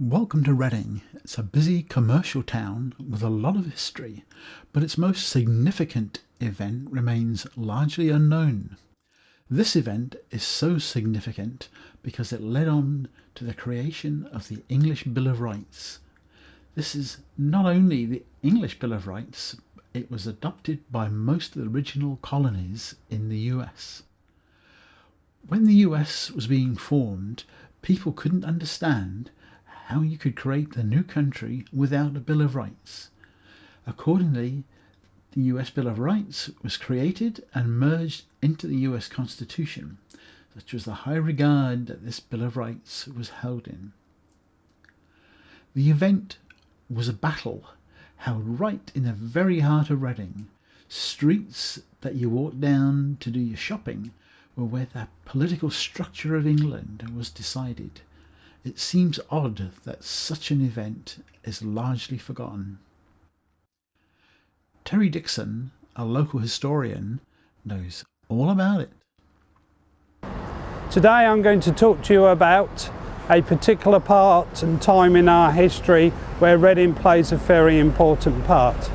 Welcome to Reading. It's a busy commercial town with a lot of history, but its most significant event remains largely unknown. This event is so significant because it led on to the creation of the English Bill of Rights. This is not only the English Bill of Rights, it was adopted by most of the original colonies in the US. When the US was being formed, people couldn't understand how you could create the new country without a Bill of Rights. Accordingly, the US Bill of Rights was created and merged into the US Constitution, such was the high regard that this Bill of Rights was held in. The event was a battle held right in the very heart of Reading. Streets that you walked down to do your shopping were where the political structure of England was decided. It seems odd that such an event is largely forgotten. Terry Dixon, a local historian, knows all about it. Today I'm going to talk to you about a particular part and time in our history where Reading plays a very important part.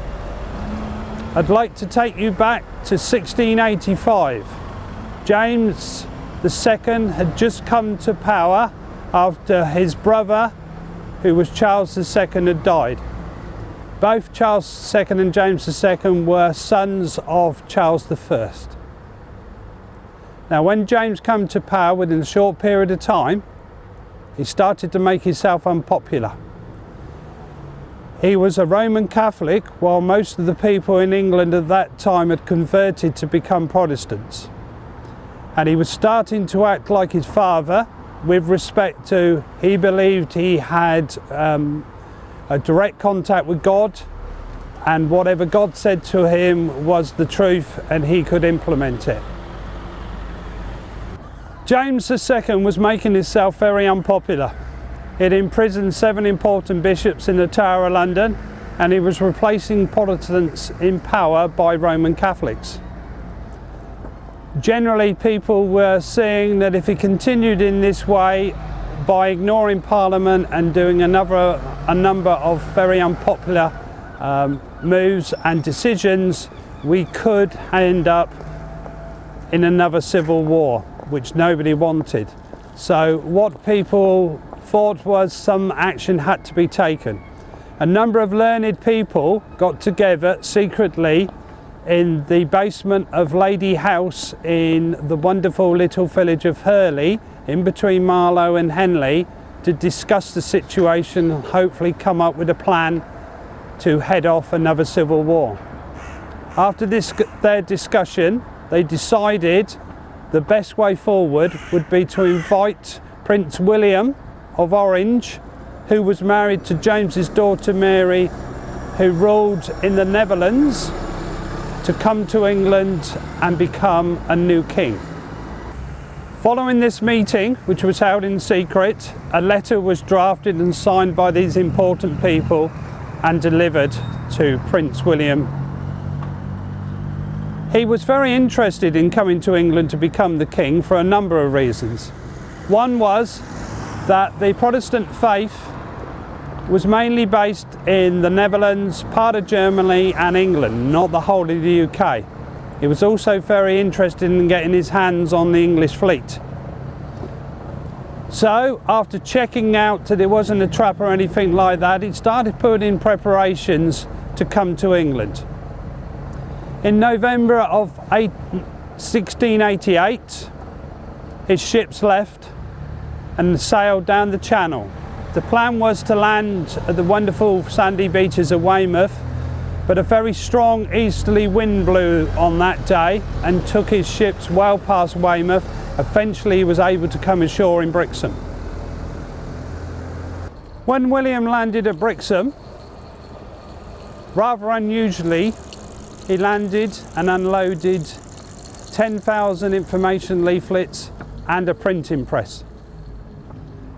I'd like to take you back to 1685. James II had just come to power after his brother, who was Charles II, had died. Both Charles II and James II were sons of Charles I. Now, when James came to power within a short period of time, he started to make himself unpopular. He was a Roman Catholic, while most of the people in England at that time had converted to become Protestants. And he was starting to act like his father, with respect to he believed he had a direct contact with God, and whatever God said to him was the truth and he could implement it. James II was making himself very unpopular. He'd imprisoned 7 important bishops in the Tower of London, and he was replacing Protestants in power by Roman Catholics. Generally, people were seeing that if he continued in this way, by ignoring Parliament and doing a number of very unpopular moves and decisions, we could end up in another civil war, which nobody wanted. So what people thought was some action had to be taken. A number of learned people got together secretly in the basement of Lady House in the wonderful little village of Hurley, in between Marlow and Henley, to discuss the situation and hopefully come up with a plan to head off another civil war. After their discussion, they decided the best way forward would be to invite Prince William of Orange, who was married to James's daughter Mary, who ruled in the Netherlands, to come to England and become a new king. Following this meeting, which was held in secret, a letter was drafted and signed by these important people and delivered to Prince William. He was very interested in coming to England to become the king for a number of reasons. One was that the Protestant faith was mainly based in the Netherlands, part of Germany and England, not the whole of the UK. He was also very interested in getting his hands on the English fleet. So, after checking out that there wasn't a trap or anything like that, he started putting in preparations to come to England. In November of 1688, his ships left and sailed down the Channel. The plan was to land at the wonderful sandy beaches of Weymouth, but a very strong easterly wind blew on that day and took his ships well past Weymouth. Eventually he was able to come ashore in Brixham. When William landed at Brixham, rather unusually, he landed and unloaded 10,000 information leaflets and a printing press.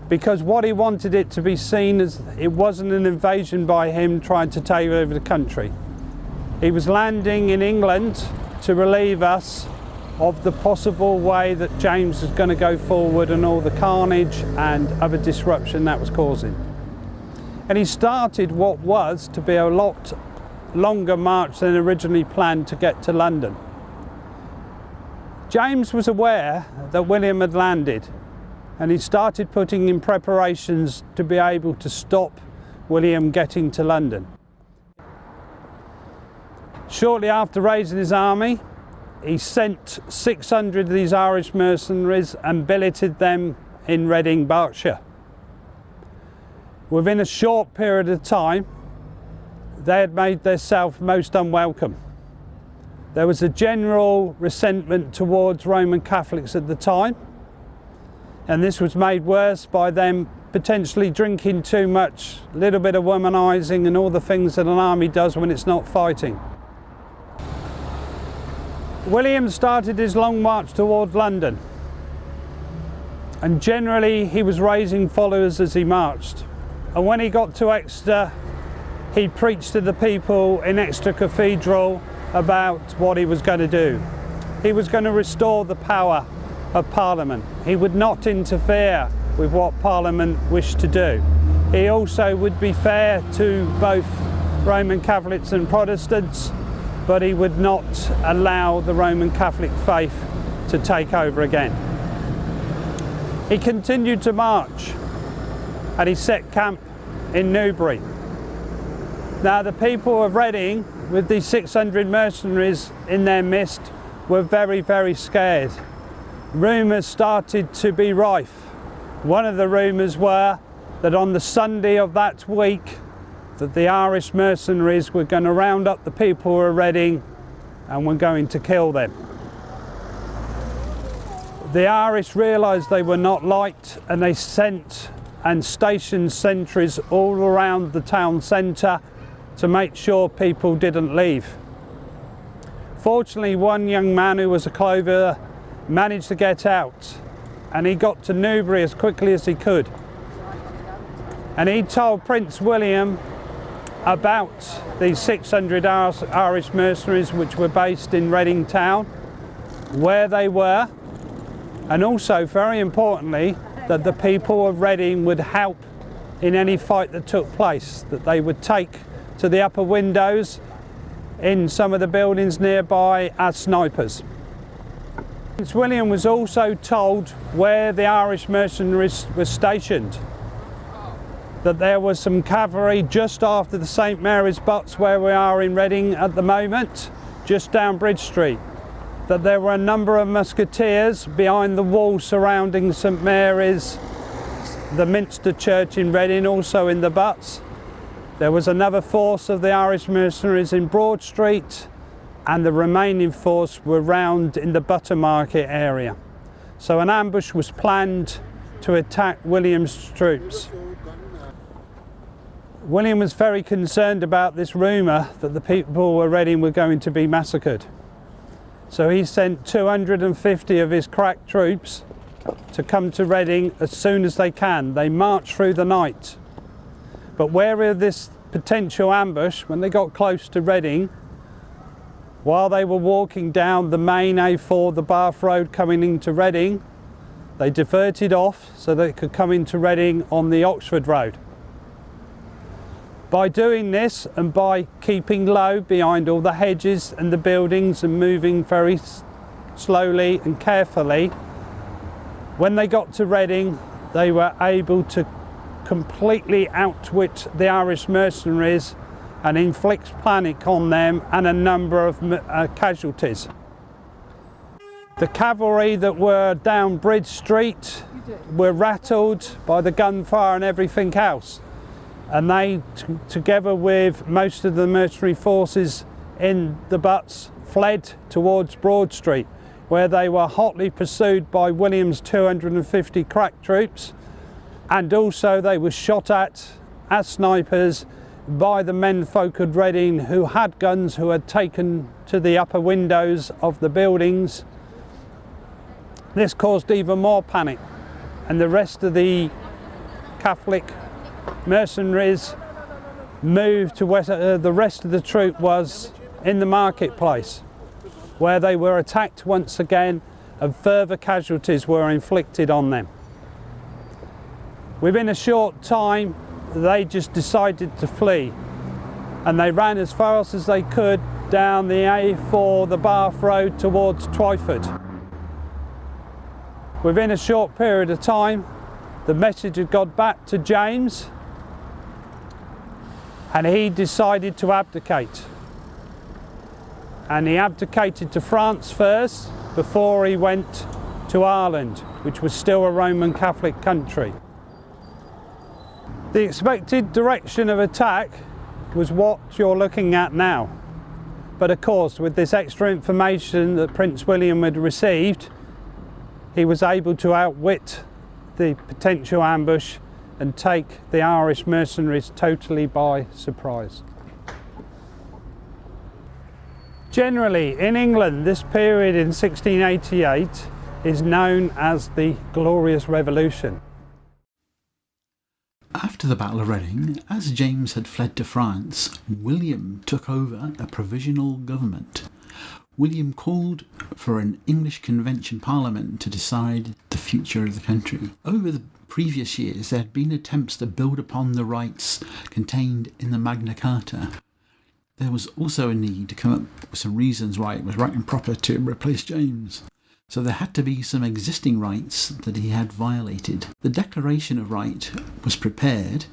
Because what he wanted it to be seen as, it wasn't an invasion by him trying to take over the country. He was landing in England to relieve us of the possible way that James was going to go forward and all the carnage and other disruption that was causing. and he started what was to be a lot longer march than originally planned to get to London. James was aware that William had landed, and he started putting in preparations to be able to stop William getting to London. Shortly after raising his army, he sent 600 of these Irish mercenaries and billeted them in Reading, Berkshire. Within a short period of time, they had made themselves most unwelcome. There was a general resentment towards Roman Catholics at the time, and this was made worse by them potentially drinking too much, a little bit of womanising and all the things that an army does when it's not fighting. William started his long march towards London, and generally he was raising followers as he marched. And when he got to Exeter, he preached to the people in Exeter Cathedral about what he was going to do. He was going to restore the power of Parliament. He would not interfere with what Parliament wished to do. He also would be fair to both Roman Catholics and Protestants, but he would not allow the Roman Catholic faith to take over again. He continued to march, and he set camp in Newbury. Now, the people of Reading, with these 600 mercenaries in their midst, were very, very scared. Rumours started to be rife. One of the rumours were that on the Sunday of that week, that the Irish mercenaries were going to round up the people of Reading and were going to kill them. The Irish realised they were not liked, and they sent and stationed sentries all around the town centre to make sure people didn't leave. Fortunately, one young man who was a clothier managed to get out, and he got to Newbury as quickly as he could. And he told Prince William about these 600 Irish mercenaries which were based in Reading town, where they were, and also, very importantly, that the people of Reading would help in any fight that took place, that they would take to the upper windows in some of the buildings nearby as snipers. Prince William was also told where the Irish mercenaries were stationed, that there was some cavalry just after the St Mary's Butts, where we are in Reading at the moment, just down Bridge Street, that there were a number of musketeers behind the wall surrounding St Mary's, the Minster Church in Reading, also in the Butts. There was another force of the Irish mercenaries in Broad Street, and the remaining force were round in the Buttermarket area. So an ambush was planned to attack William's troops. William was very concerned about this rumour that the people of Reading were going to be massacred. So he sent 250 of his crack troops to come to Reading as soon as they can. They marched through the night. But wary of this potential ambush, when they got close to Reading, while they were walking down the main A4, the Bath Road coming into Reading, they diverted off so they could come into Reading on the Oxford Road. By doing this, and by keeping low behind all the hedges and the buildings and moving very slowly and carefully, when they got to Reading, they were able to completely outwit the Irish mercenaries and inflict panic on them and a number of casualties. The cavalry that were down Bridge Street were rattled by the gunfire and everything else, and they, together with most of the mercenary forces in the Butts, fled towards Broad Street, where they were hotly pursued by William's 250 crack troops, and also they were shot at as snipers by the menfolk of Reading who had guns, who had taken to the upper windows of the buildings. This caused even more panic, and the rest of the Catholic mercenaries moved to west. The rest of the troop was in the marketplace, where they were attacked once again, and further casualties were inflicted on them. Within a short time, they just decided to flee, and they ran as fast as they could down the A4, the Bath Road, towards Twyford. Within a short period of time, the message had got back to James, and he decided to abdicate. And he abdicated to France first before he went to Ireland, which was still a Roman Catholic country. The expected direction of attack was what you're looking at now. But of course, with this extra information that Prince William had received, he was able to outwit the potential ambush and take the Irish mercenaries totally by surprise. Generally, in England, this period in 1688 is known as the Glorious Revolution. After the Battle of Reading, as James had fled to France, William took over a provisional government. William called for an English Convention Parliament to decide the future of the country. Over the previous years, there had been attempts to build upon the rights contained in the Magna Carta. There was also a need to come up with some reasons why it was right and proper to replace James. So there had to be some existing rights that he had violated. The Declaration of Right was prepared.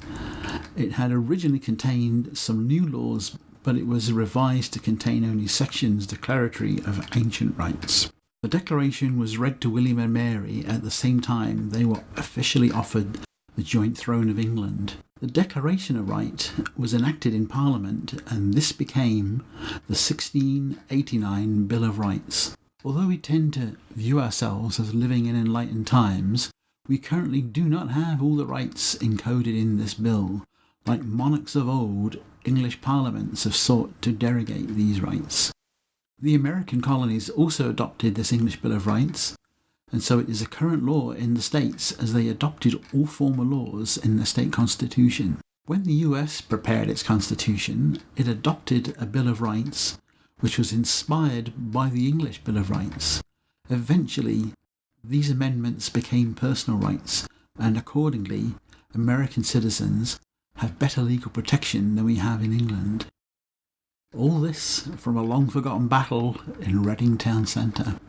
It had originally contained some new laws, but it was revised to contain only sections declaratory of ancient rights. The Declaration was read to William and Mary at the same time they were officially offered the joint throne of England. The Declaration of Right was enacted in Parliament, and this became the 1689 Bill of Rights. Although we tend to view ourselves as living in enlightened times, we currently do not have all the rights encoded in this bill. Like monarchs of old, English parliaments have sought to derogate these rights. The American colonies also adopted this English Bill of Rights, and so it is a current law in the states as they adopted all former laws in the state constitution. When the US prepared its constitution, it adopted a Bill of Rights which was inspired by the English Bill of Rights. Eventually, these amendments became personal rights, and accordingly, American citizens have better legal protection than we have in England. All this from a long-forgotten battle in Reading town centre.